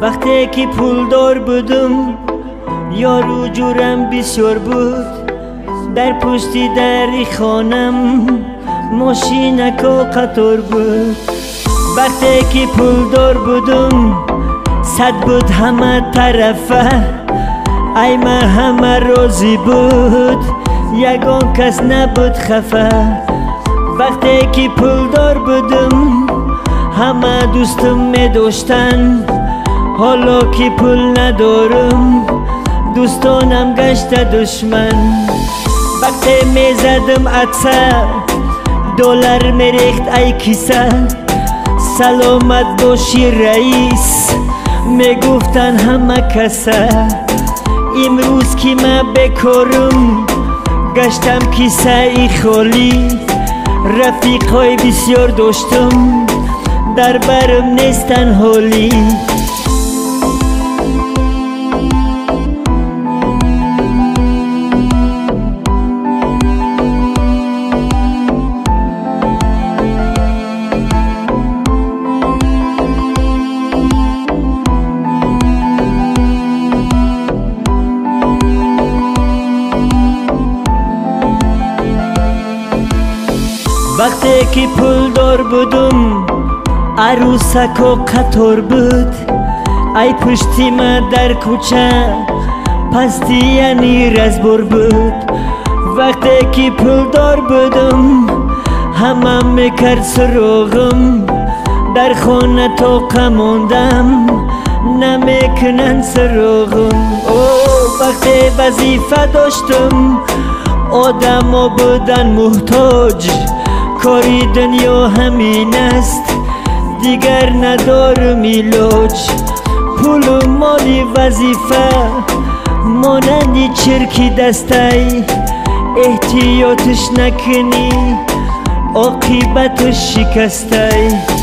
وقتی که پول دار بودم یارو جورم بسیار بود. در پشتی دری خانم ماشینک و قطار بود. وقتی که پول دار بودم صد بود همه طرفه، ای من همه راضی بود یگان کس نبود خفه. وقتی که پول دار بودم همه دوستم می داشتن، حالا که پول ندارم دوستانم گشت دشمن. وقتی می زدم عطسه دلار می ریخت ای کیسه، سلامت باشی رئیس می گفتن همه کسه. امروز که من بکارم گشتم کیسه ای خالی، رفیقای بسیار داشتم در برم نیستن حالی. وقتی که پول دار بودم عروسک و قطار بود، ای پشتی من در کوچه پستی یعنی رزبار بود. وقتی که پول دار بودم همه میکرد سراغم، در خانه طاقه ماندم نمیکنن سراغم. وقتی وظیفه داشتم آدم بودن محتاج، کاری دنیا همین است دیگر ندارم علاج. پول و مالی وظیفه مانندی چرکی دستی، احتیاطش نکنی عاقبتش شکستی.